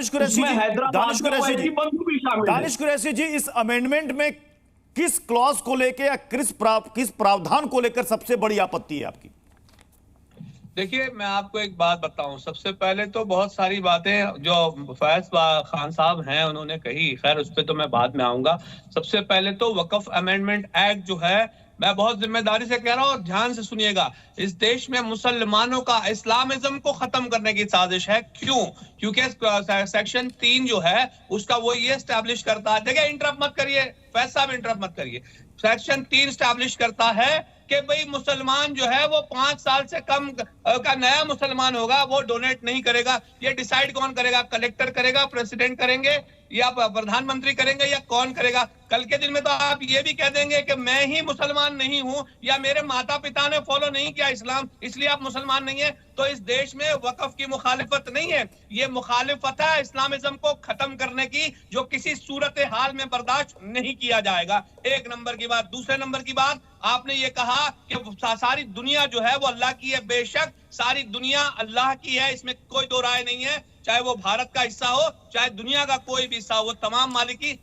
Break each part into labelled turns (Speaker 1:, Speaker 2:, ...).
Speaker 1: दानिश कुरैशी
Speaker 2: उसमें
Speaker 1: जी,
Speaker 2: हैदराबाद
Speaker 1: दानिश कुरैशी जी,
Speaker 2: भी शामिल है।
Speaker 1: दानिश कुरैशी जी, इस अमेंडमेंट में किस क्लॉज को लेकर या किस प्रावधान को लेकर सबसे बड़ी आपत्ति है आपकी?
Speaker 3: देखिए, मैं आपको एक बात बताऊं। सबसे पहले तो बहुत सारी बातें जो फैज खान साहब हैं उन्होंने कही, खैर उस पर तो मैं बाद में आऊंगा। सबसे पहले तो वक्फ अमेंडमेंट एक्ट जो है, मैं बहुत जिम्मेदारी से कह रहा हूं और ध्यान से सुनिएगा, इस देश में मुसलमानों का इस्लामिज्म को खत्म करने की साजिश है। क्यों? क्योंकि सेक्शन 3 जो है उसका वो ये स्टैब्लिश करता है, देखिए इंटरप्ट मत करिए फैज साहब, इंटरप्ट मत करिए। सेक्शन 3 स्टैब्लिश करता है कि भाई मुसलमान जो है वो 5 साल से कम का नया मुसलमान होगा, वो डोनेट नहीं करेगा। ये डिसाइड कौन करेगा? कलेक्टर करेगा, प्रेसिडेंट करेंगे, या प्रधानमंत्री करेंगे, या कौन करेगा? कल के दिन में तो आप ये भी कह देंगे कि मैं ही मुसलमान नहीं हूं, या मेरे माता पिता ने फॉलो नहीं किया इस्लाम, इसलिए आप मुसलमान नहीं है। तो इस देश में वक्फ की मुखालिफत नहीं है, ये मुखालिफत है इस्लामिज्म को खत्म करने की, जो किसी सूरत हाल में बर्दाश्त नहीं किया जाएगा। एक नंबर की बात। दूसरे नंबर की बात, आपने ये कहा कि सारी दुनिया जो है वो अल्लाह की है। बेशक सारी दुनिया अल्लाह की है, इसमें कोई दो राय नहीं है। चाहे वो भारत का हिस्सा हो, चाहे दुनिया का कोई भी हिस्सा हो, तमाम मालिकी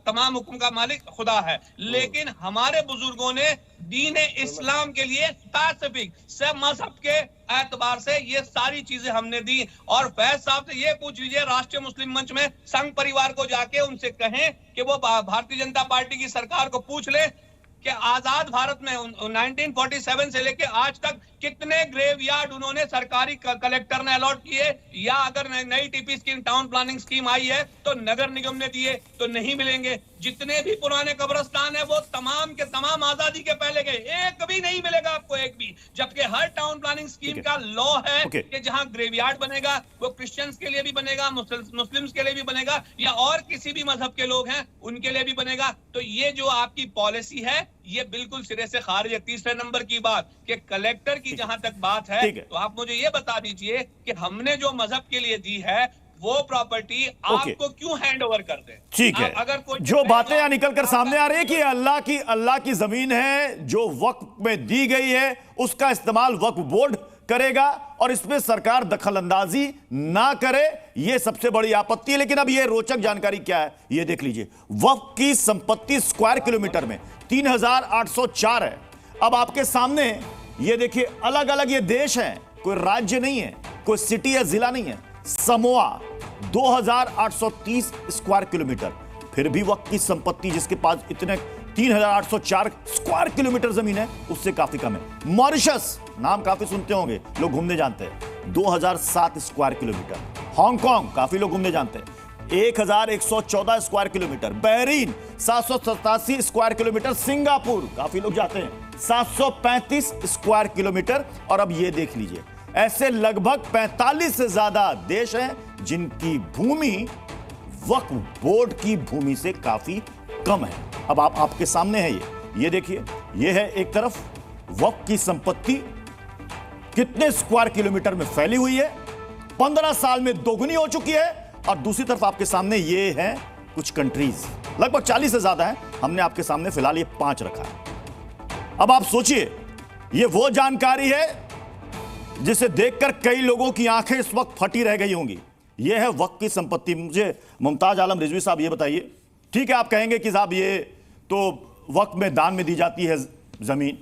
Speaker 3: तमाम हुक्म का मालिक खुदा है। लेकिन हमारे बुजुर्गों ने दीन इस्लाम के लिए स्पेसिफिक सब मजहब के एतबार से ये सारी चीजें हमने दी। और फैज साहब से ये पूछ लीजिए, राष्ट्रीय मुस्लिम मंच में संघ परिवार को जाके उनसे कहें कि वो भारतीय जनता पार्टी की सरकार को पूछ ले कि आजाद भारत में 1947 से लेके आज तक कितने ग्रेवयार्ड उन्होंने सरकारी कलेक्टर ने अलॉट किए, या अगर नई TP scheme, town planning scheme आई है तो नगर निगम ने दिए तो नहीं मिलेंगे। जितने भी पुराने कब्रिस्तान है वो तमाम के तमाम आजादी के पहले के, एक भी नहीं मिलेगा आपको, एक भी। जबकि हर टाउन प्लानिंग स्कीम का लॉ है कि जहां ग्रेवयार्ड बनेगा वो क्रिश्चियंस के लिए भी बनेगा, मुस्लिम्स के लिए भी बनेगा, या और किसी भी मजहब के लोग हैं उनके लिए भी बनेगा। तो ये जो आपकी पॉलिसी है ये बिल्कुल सिरे से खारिज है। तीसरे नंबर की बात कि कलेक्टर की जहां तक बात है, तो आप मुझे ये बता दीजिए कि हमने जो मजहब के लिए दी है वो प्रॉपर्टी आपको क्यों हैंड ओवर कर दे?
Speaker 1: ठीक है,
Speaker 3: अगर कोई
Speaker 1: जो बातें यहां निकल कर सामने आ रही है कि अल्लाह की जमीन है जो वक्फ में दी गई है, उसका इस्तेमाल वक्फ बोर्ड करेगा और इसमें सरकार दखल अंदाजी ना करे, यह सबसे बड़ी आपत्ति है। लेकिन अब यह रोचक जानकारी क्या है यह देख लीजिए। वक्फ की संपत्ति स्क्वायर किलोमीटर में 3804 है। अब आपके सामने ये देखिए, अलग अलग ये देश हैं, कोई राज्य नहीं है, कोई सिटी या जिला नहीं है। समोआ 2830 स्क्वायर किलोमीटर, फिर भी वक्त की संपत्ति जिसके पास इतने 3804 स्क्वायर किलोमीटर जमीन है उससे काफी कम है। मॉरिशस, नाम काफी सुनते होंगे, लोग घूमने जानते हैं, 2007 स्क्वायर किलोमीटर। हांगकांग काफी लोग घूमने जानते हैं, 1114 square kilometre. Bahrain 787 square kilometre. Singapore काफी लोग जाते हैं, 735 स्क्वायर किलोमीटर। और अब यह देख लीजिए, ऐसे लगभग 45 से ज्यादा देश हैं जिनकी भूमि वक्फ बोर्ड की भूमि से काफी कम है। अब आपके सामने है ये देखिए, ये है एक तरफ वक्फ की संपत्ति कितने स्क्वायर किलोमीटर में फैली हुई है, 15 साल में दोगुनी हो चुकी है। और दूसरी तरफ आपके सामने ये है कुछ कंट्रीज, लगभग 40 से ज्यादा है, हमने आपके सामने फिलहाल ये 5 रखा है। अब आप सोचिए, ये वो जानकारी है जिसे देखकर कई लोगों की आंखें इस वक्त फटी रह गई होंगी। यह है वक्फ की संपत्ति। मुझे मुमताज आलम रिजवी साहब ये बताइए, ठीक है आप कहेंगे कि साहब ये तो वक्फ में दान में दी जाती है जमीन,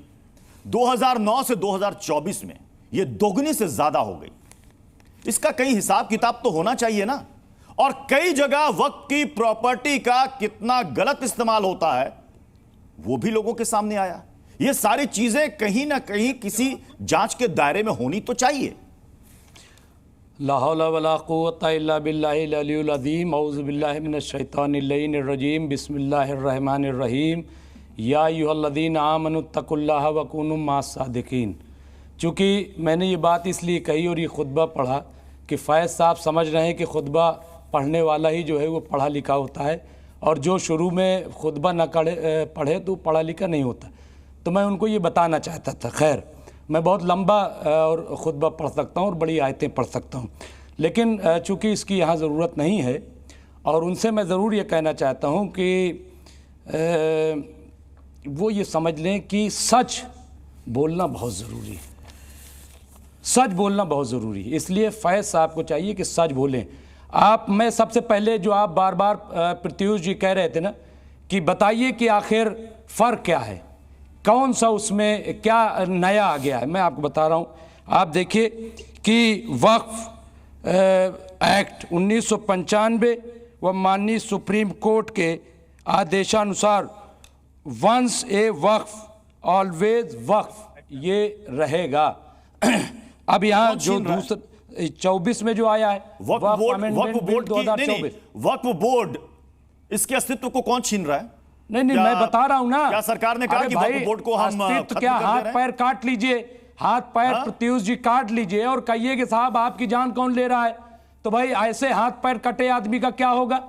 Speaker 1: 2009 से 2024 में ये दोगुनी से ज्यादा हो गई। इसका कहीं हिसाब किताब तो होना चाहिए ना। और कई जगह वक्फ की प्रॉपर्टी का कितना गलत इस्तेमाल होता है वो भी लोगों के सामने आया। ये सारी चीजें कहीं ना कहीं किसी जांच के दायरे में होनी तो चाहिए।
Speaker 4: ला हौला वला कुव्वता इल्ला बिल्लाहिल अलियुल अज़ीम। औज़ु बिल्लाहि मिनश शैतानिर लईनिर रजीम। बिस्मिल्लाहिर रहमानिर रहीम। या अय्युहल्लज़ीना आमनुत्तकुल्लाह व कूनू मास सादिकीन। चूँकि मैंने ये बात इसलिए कही और ये खुतबा पढ़ा कि फ़ैज़ साहब समझ रहे हैं कि खुतबा पढ़ने वाला ही जो है वो पढ़ा लिखा होता है, और जो शुरू में खुतबा न पढ़े तो पढ़ा लिखा नहीं होता। तो मैं उनको ये बताना चाहता था। खैर, मैं बहुत लंबा और ख़ुतबा पढ़ सकता हूँ और बड़ी आयतें पढ़ सकता हूँ, लेकिन चूँकि इसकी यहाँ ज़रूरत नहीं है, और उनसे मैं ज़रूर ये कहना चाहता हूँ कि वो ये समझ लें कि सच बोलना बहुत ज़रूरी है। सच बोलना बहुत ज़रूरी है, इसलिए फ़ैज़ साहब को चाहिए कि सच बोलें। आप, मैं सबसे पहले जो आप बार बार प्रत्युष जी कह रहे थे ना कि बताइए कि आखिर फ़र्क क्या है, कौन सा उसमें क्या नया आ गया है, मैं आपको बता रहा हूँ। आप देखिए कि वक्फ एक्ट 1995 व माननीय सुप्रीम कोर्ट के आदेशानुसार वंस ए वक्फ ऑलवेज वक्फ ये रहेगा। अब यहाँ जो दूसरा 24 में जो आया है
Speaker 1: वक्फ बोर्ड 2024, वक्फ बोर्ड इसके अस्तित्व को कौन छीन रहा है?
Speaker 4: नहीं, मैं बता रहा हूं ना,
Speaker 1: क्या सरकार ने कहा कि वक्फ बोर्ड को हम
Speaker 4: अस्तित्व क्या, हाथ पैर काट लीजिए, हाथ पैर प्रत्युष जी काट लीजिए और कहिए कि साहब आपकी जान कौन ले रहा है। तो भाई ऐसे हाथ पैर कटे आदमी का क्या होगा?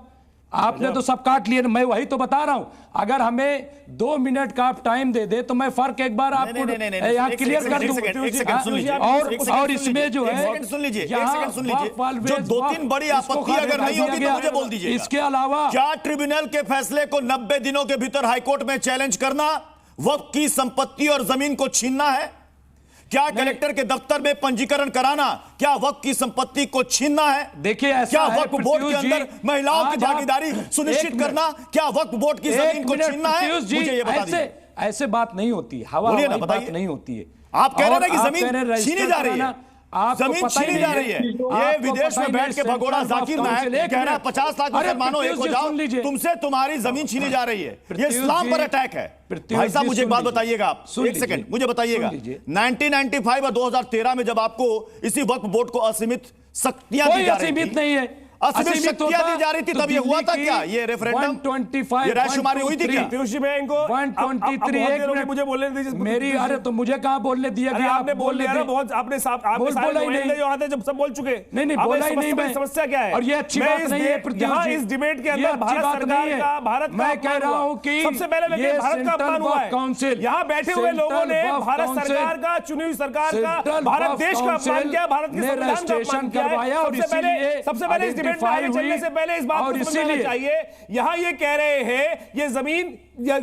Speaker 4: आपने तो सब काट लिए। मैं वही तो बता रहा हूं, अगर हमें 2 मिनट का आप टाइम दे दे तो मैं फर्क एक बार आपको यहाँ क्लियर कर दूं। और इसमें जो है,
Speaker 1: सुन लीजिए, जो 2-3 बड़ी आपत्ति अगर नहीं होगी तो मुझे बोल दीजिए।
Speaker 4: इसके अलावा
Speaker 1: क्या ट्रिब्यूनल के फैसले को 90 दिनों के भीतर हाईकोर्ट में चैलेंज करना वक्फ की संपत्ति और जमीन को छीनना है? क्या कलेक्टर के दफ्तर में पंजीकरण कराना क्या वक्फ की संपत्ति को छीनना है?
Speaker 4: देखिए,
Speaker 1: क्या वक्फ बोर्ड के अंदर महिलाओं की भागीदारी सुनिश्चित करना क्या वक्फ बोर्ड की जमीन को छीनना है? मुझे ये बता दीजिए।
Speaker 4: ऐसे बात नहीं होती है, हवा बात नहीं होती है।
Speaker 1: आप कह रहे हैं कि जमीन छीनी जा रही है, जमीन छीनी जा रही है। ये विदेश में बैठ के भगोड़ा जाकिर नायक कह रहा है 50 लाख मुसलमानों एक हो जाओ, तुमसे तुम्हारी जमीन छीनी जा रही है। ये इस्लाम पर अटैक है। भाई साहब मुझे एक बात बताइएगा, आप एक सेकंड मुझे बताइएगा, 1995 और 2013 में जब आपको इसी वक्फ बोर्ड को असीमित शक्तियां दी जा रही थी,
Speaker 4: नहीं है,
Speaker 1: असीमित शक्तियां दी जा रही थी, तब ये हुआ था क्या? ये रेफरेंडम
Speaker 4: 125
Speaker 1: ये रायशुमारी हुई थी क्या?
Speaker 2: पीयूष जी मैं इनको
Speaker 4: 123
Speaker 2: मुझे बोलने दीजिए
Speaker 4: मेरी। अरे तो मुझे कहाँ बोलने दिया कि
Speaker 2: आपने बोल दिया ना बहुत, आपने
Speaker 4: बोला ही नहीं
Speaker 2: जो आते जब सब बोल चुके।
Speaker 4: नहीं बोला ही नहीं। मैं
Speaker 2: समस्या क्या है?
Speaker 4: और ये अच्छी बात नहीं है
Speaker 2: यहाँ इस डिबेट के अंदर भारत सरकार का, भारत
Speaker 4: मैं कह रहा हूँ कि
Speaker 2: सबसे पहले भारत का अपमान हुआ है। यहाँ बैठे हुए लोगों ने भारत सरकार का, चुनी हुई सरकार का, भारत देश का अपमान किया, भारत के संविधान का अपमान किया। सबसे पहले इस डिबेट में आगे चलने से पहले इस बात को समझना चाहिए। यहाँ ये कह रहे हैं ये जमीन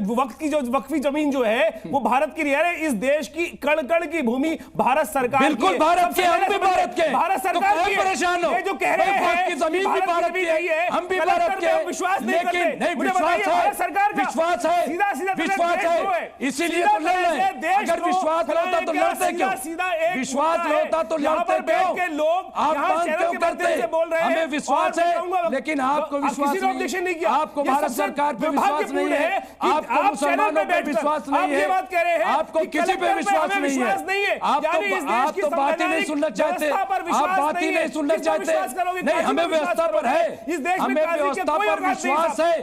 Speaker 2: वक्त की जो वक्फी जमीन जो है वो भारत की नहीं है, इस देश की कण कण की भूमि भारत सरकार
Speaker 4: बिल्कुल भारत के, हम भी भारत के,
Speaker 2: भारत सरकार की
Speaker 4: परेशान हो।
Speaker 2: ये जो कह रहे हैं
Speaker 4: की जमीन भी भारत की है, हम भी भारत के,
Speaker 2: विश्वास नहीं करते।
Speaker 4: नहीं विश्वास है,
Speaker 2: सरकार का
Speaker 4: विश्वास है,
Speaker 2: सीधा
Speaker 4: विश्वास है, इसीलिए तो लड़ रहे हैं। अगर विश्वास होता तो लड़ते क्यों? विश्वास होता तो लड़ते क्यों?
Speaker 2: लोग
Speaker 4: आप बात क्यों करते? हमें विश्वास है, लेकिन आपको विश्वास नहीं, आपको भारत सरकार पे विश्वास नहीं है, आपको मुसलमानों पे विश्वास नहीं है, आपको किसी पे विश्वास नहीं है। आप तो बात ही नहीं सुनना चाहते, आप बात ही नहीं सुनना चाहते। नहीं, हमें व्यवस्था पर है, हमें व्यवस्था पर विश्वास है,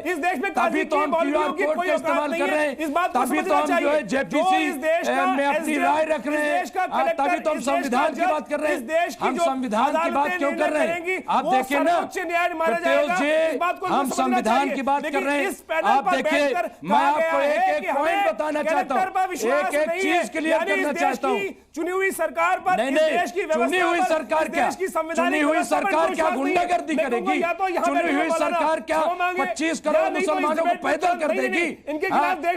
Speaker 4: तभी तो हम क्यूआर कोड का इस्तेमाल कर रहे हैं, तभी तो हम जो है जेपीसी में अपनी राय रख रहे हैं, तभी तो हम संविधान की बात कर रहे हैं। हम संविधान की बात क्यों कर रहे हैं? आप देखिए ना प्रत्युष जी, हम संविधान की बात कर रहे हैं। आप देखिए, मैं आपको एक पॉइंट बताना चाहता हूं, एक चीज क्लियर करना चाहता हूं।
Speaker 2: चुनी हुई सरकार पर,
Speaker 4: नहीं, चुनी हुई सरकार क्या, चुनी हुई सरकार क्या गुंडागर्दी करेगी? चुनी हुई सरकार क्या 25 करोड़ मुसलमानों को पैदल कर देगी?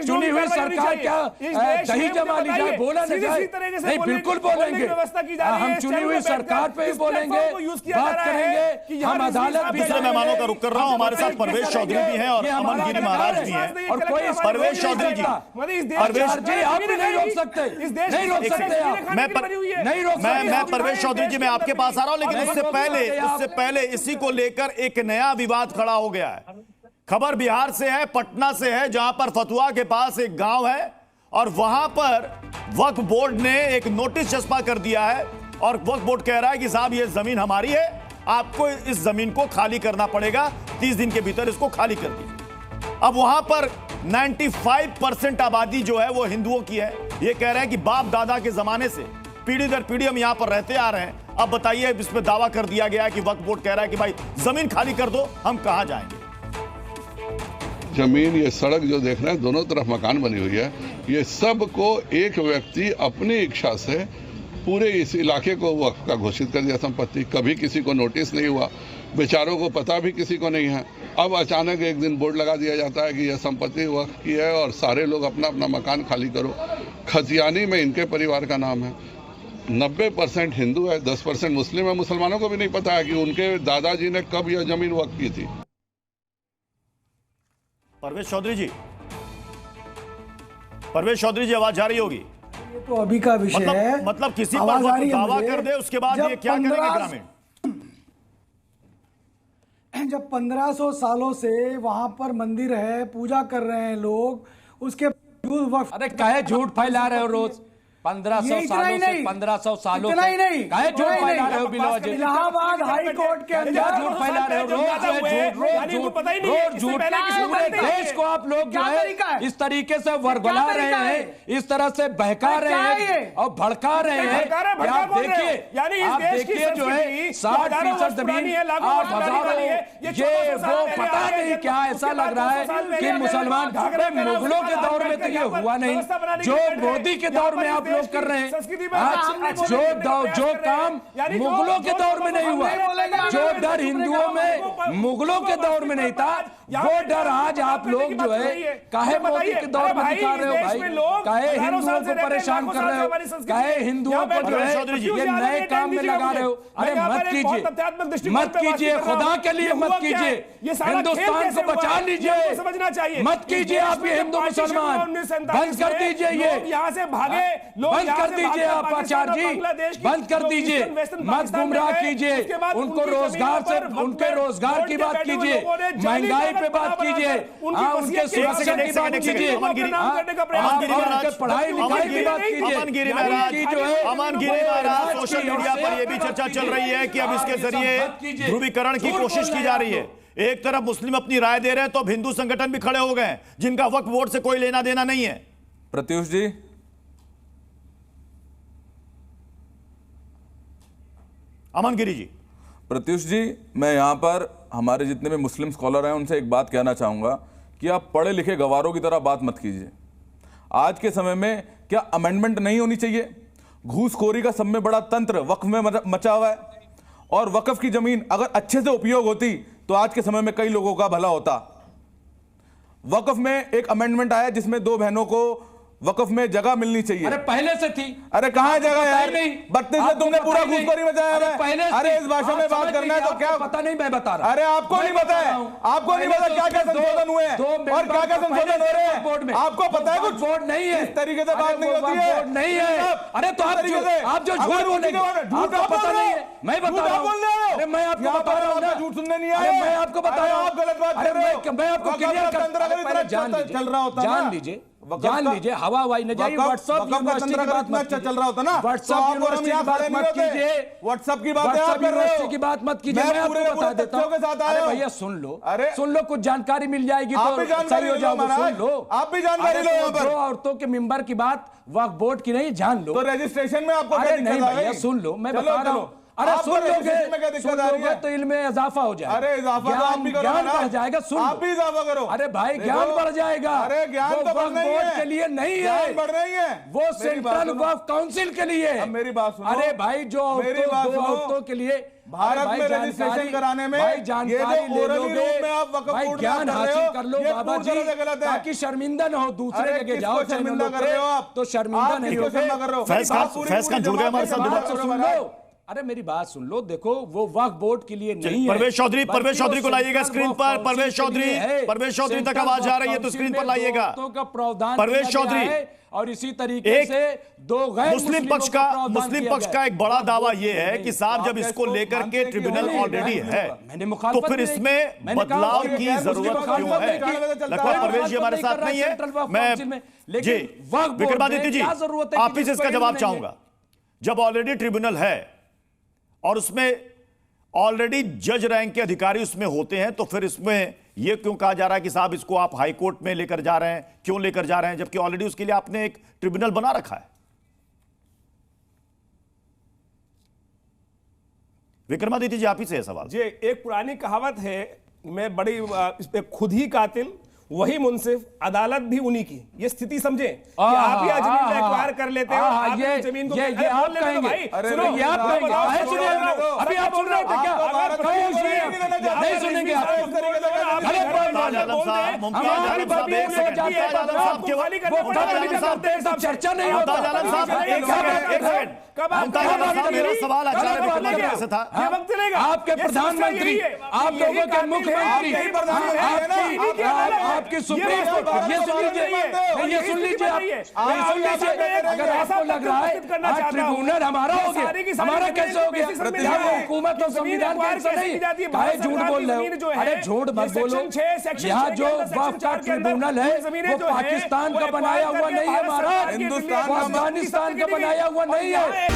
Speaker 4: चुनी हुई सरकार क्या दही जमा ली जाए, बोला न जाए? नहीं, बिल्कुल बोलेंगे। हम चुनी हुई सरकार पे ही बोलेंगे, बात करेंगे। हम अदालत भी,
Speaker 1: दूसरे मेहमानों का रुक कर रहा हूं, हमारे साथ परवेश चौधरी भी हैं और अमन गिरी महाराज भी हैं।
Speaker 4: और कोई
Speaker 1: परवेश चौधरी जी,
Speaker 4: परवेश जी आप भी नहीं रोक सकते, नहीं रोक सकते आप।
Speaker 1: मैं परवेश चौधरी जी मैं आपके पास आ रहा हूं, लेकिन उससे पहले इसी को लेकर एक नया विवाद खड़ा हो गया है। खबर बिहार से है, पटना से है, जहां पर फतुहा के पास एक गांव है और वहां पर वक्फ बोर्ड ने एक नोटिस चस्पा कर दिया है और वक्फ बोर्ड कह रहा है कि साहब ये जमीन हमारी है, आपको इस जमीन को खाली करना पड़ेगा, 30 दिन के भीतर इसको खाली कर दीजिए। अब वहां पर 95% आबादी जो है वो हिंदुओं की है। ये कह रहे हैं कि बाप दादा के जमाने से पीढ़ी दर पीढ़ी हम यहां पर रहते आ रहे हैं। अब बताइए, इस पे दावा कर दिया गया है कि वक्फ बोर्ड कह रहा है कि भाई जमीन खाली कर दो, हम कहां जाएंगे?
Speaker 5: जमीन, ये सड़क जो देख रहे हैं, दोनों तरफ मकान बनी हुई है, ये सब को एक व्यक्ति अपनी इच्छा से पूरे इस इलाके को वक्फ का घोषित कर दिया संपत्ति। कभी किसी को नोटिस नहीं हुआ, बेचारों को पता भी किसी को नहीं है। अब अचानक एक दिन बोर्ड लगा दिया जाता है कि यह संपत्ति वक्फ की है और सारे लोग अपना अपना मकान खाली करो। खतियानी में इनके परिवार का नाम है, 90% हिंदू है, 10% मुस्लिम है। मुसलमानों को भी नहीं पता है कि उनके दादाजी ने कब यह जमीन वक्फ की थी।
Speaker 1: परवेश चौधरी जी, परवेश चौधरी जी, आवाज जा रही होगी?
Speaker 6: ये तो अभी का विषय है।
Speaker 1: मतलब किसी पर दावा कर दे, उसके बाद ये क्या करेंगे ग्रामीण?
Speaker 6: जब 1500 सालों से वहां पर मंदिर है, पूजा कर रहे हैं लोग, उसके वक्त
Speaker 4: अरे काहे झूठ फैला रहे हो रोज? 1500 सालों से 1500 सालों
Speaker 6: इतना ही
Speaker 4: से
Speaker 6: नहीं,
Speaker 4: काहे झूठ फैला रहे हो? बिलौज
Speaker 6: इलाहाबाद हाई कोर्ट के अंदर
Speaker 4: झूठ फैला रहे हो रोज झूठ। पूरे देश को आप लोग जो है इस तरीके से वर्गला रहे हैं, इस तरह से बहका रहे हैं और भड़का रहे हैं। आप देखिए जो है 60% जमीन आप हजारों, ये वो पता नहीं क्या ऐसा लग रहा है कि मुसलमान, मुगलों के दौर में तो ये हुआ नहीं, जो मोदी के दौर में आप लोग कर रहे हैं। आज जो काम मुगलों के दौर में नहीं हुआ, जो डर हिंदुओं में मुगलों के दौर में नहीं था, वो डर आज आप लोग जो है काहे मोदी के दौर में दिखा रहे हो भाई? काहे हिंदुओं को परेशान कर रहे हो? काहे हिंदुओं को जो है ये नए काम में लगा रहे हो? अरे मत कीजिए, मत कीजिए, खुदा के लिए मत कीजिए। हिंदुस्तान को बचा लीजिए, समझना चाहिए। मत कीजिए आप ये हिंदू मुसलमान, बंद कर दीजिए, ये
Speaker 2: यहाँ से भागे,
Speaker 4: बंद कर दीजिए आप आचार्य जी, बंद कर दीजिए, मत गुमराह कीजिए उनको। रोजगार से, उनके रोजगार की बात कीजिए, महंगाई पे बात कीजिए, उनके सुरक्षा की बात कीजिए, उनके पढ़ाई लिखाई की बात कीजिए।
Speaker 1: अमन गिरी महाराज, सोशल मीडिया पर यह भी चर्चा चल रही है कि अब इसके जरिए ध्रुवीकरण की कोशिश की जा रही है। एक तरफ मुस्लिम अपनी राय दे रहे हैं तो अब हिंदू संगठन भी खड़े हो गए हैं जिनका वक्फ बोर्ड से कोई लेना देना नहीं है।
Speaker 7: प्रत्युष जी,
Speaker 1: अमन गिरी जी।
Speaker 7: प्रत्युष जी, मैं यहाँ पर हमारे जितने भी मुस्लिम स्कॉलर हैं उनसे एक बात कहना चाहूँगा कि आप पढ़े लिखे गवारों की तरह बात मत कीजिए। आज के समय में क्या अमेंडमेंट नहीं होनी चाहिए? घूसखोरी का सब में बड़ा तंत्र वक्फ में मचा हुआ है, और वक्फ की जमीन अगर अच्छे से उपयोग होती तो आज के समय में कई लोगों का भला होता। वक्फ में एक अमेंडमेंट आया जिसमें 2 बहनों को वक्फ में जगह मिलनी चाहिए।
Speaker 4: अरे पहले से थी।
Speaker 7: अरे कहाँ है जगह यार? 32 से तुमने पूरा घूसखोरी मचाया है।
Speaker 4: पहले
Speaker 7: अरे इस भाषा में बात करना है तो क्या
Speaker 4: पता नहीं, मैं बता रहा।
Speaker 7: अरे आपको नहीं पता है, आपको नहीं पता क्या क्या संशोधन हुए हैं और क्या क्या संशोधन हो रहे हैं? आपको पता है कुछ?
Speaker 4: बोर्ड नहीं है,
Speaker 7: इस तरीके से बात नहीं होती है,
Speaker 4: नहीं है। अरे तो आप जो झूठ बोलेंगे, आपको पता नहीं है, मैं बता रहा हूँ। अरे मैं आपको बता रहा हूँ,
Speaker 7: झूठ सुनने नहीं आए।
Speaker 4: मैं आपको बता रहा हूँ,
Speaker 7: आप गलत बात कर रहे हो।
Speaker 4: मैं आपको क्लियर कर, जान लीजिए, जान लीजिए, हवा हवाई न जाइए। व्हाट्सएप यूनिवर्सिटी की बात मत
Speaker 7: चल रहा होता ना,
Speaker 4: व्हाट्सएप यूनिवर्सिटी की बात मत कीजिए,
Speaker 7: व्हाट्सएप की बात
Speaker 4: यूनिवर्सिटी की बात मत कीजिए। मैं आपको बता देता हूं। अरे भैया सुन लो, सुन लो, कुछ जानकारी मिल जाएगी तो सही हो जाओगे। सुन लो,
Speaker 7: आप भी जानकारी लो। यहाँ पर
Speaker 4: जो औरतों के मेंबर की बात वक्फ बोर्ड की नहीं, जान लो।
Speaker 7: तो रजिस्ट्रेशन में आपको
Speaker 4: अरे नहीं भैया सुन लो, मैं बता रहा हूँ। अरे सुन लोगे तो इल्म में इजाफा हो जाएगा।
Speaker 7: अरे इजाफा तो आप भी करो,
Speaker 4: ज्ञान बढ़ जाएगा। सुन,
Speaker 7: आप भी इजाफा करो।
Speaker 4: अरे भाई ज्ञान बढ़ जाएगा।
Speaker 7: अरे ज्ञान तो बढ़ रही है,
Speaker 4: के लिए नहीं है,
Speaker 7: बढ़ रही है,
Speaker 4: वो सेंट्रल वक्फ काउंसिल के लिए।
Speaker 7: मेरी बात सुनो।
Speaker 4: अरे भाई जो औरतों के लिए
Speaker 7: भारत में रजिस्ट्रेशन कराने में
Speaker 4: भाई जानकारी ले लोगे, भाई ज्ञान हासिल कर लो बाबा जी, ताकि शर्मिंदा न हो। दूसरे जगह जाओ,
Speaker 7: शर्मिंदा कर रहे हो आप,
Speaker 4: तो शर्मिंदा नहीं हो।
Speaker 1: फैसला जुड़ गया हमारे साथ।
Speaker 4: अरे मेरी बात सुन लो, देखो वो वक्फ बोर्ड के लिए नहीं है।
Speaker 1: परवेश चौधरी को लाइएगा स्क्रीन पर। परवेश चौधरी तक आवाज आ रही है तो स्क्रीन पर लाइएगा। परवेश चौधरी,
Speaker 4: और इसी तरीके से 2 गैर
Speaker 1: मुस्लिम पक्ष का एक बड़ा दावा यह है कि साहब जब इसको लेकर के ट्रिब्यूनल ऑलरेडी है तो फिर इसमें बदलाव की जरूरत क्यों है? लगता है परवेश जी हमारे साथ नहीं है। मैं जी विक्रमादित्य जी आप ही से इसका जवाब चाहूंगा। जब ऑलरेडी ट्रिब्यूनल है और उसमें ऑलरेडी जज रैंक के अधिकारी उसमें होते हैं, तो फिर इसमें यह क्यों कहा जा रहा है कि साहब इसको आप हाई कोर्ट में लेकर जा रहे हैं? क्यों लेकर जा रहे हैं जबकि ऑलरेडी उसके लिए आपने एक ट्रिब्यूनल बना रखा है? विक्रमादित्य जी आप ही से है सवाल।
Speaker 2: जी, एक पुरानी कहावत है, मैं बड़ी इस पे खुद ही कातिल वही मुंसिफ, अदालत भी उन्हीं की। ये स्थिति समझे कि आप ही जमीन एक्वायर कर लेते हो, आप ही जमीन को
Speaker 4: ये आप कहेंगे,
Speaker 2: सुनो,
Speaker 4: ये आप कहेंगे, अभी आप सुन रहे थे क्या? नहीं सुनेंगे आप। चर्चा नहीं होता।
Speaker 1: मेरा सवाल से था,
Speaker 4: आपके प्रधानमंत्री, आप लोगों के मुख्यमंत्री, आपकी सुप्रीम कोर्ट, ये सुन लीजिए, ये सुन लीजिए आप, ये सुन लीजिए। अगर आपको लग रहा है ट्रिब्यूनल हमारा हो गया, हमारा कैसे हो गया? क्या वो हुकूमत और संविधान कैसे नहीं? काहे झूठ बोल रहे हो? अरे झूठ मत बोलो। यहाँ जो वक्फ का ट्रिब्यूनल है वो पाकिस्तान का बनाया हुआ नहीं है महाराज, हिंदुस्तान अफगानिस्तान का बनाया हुआ नहीं है।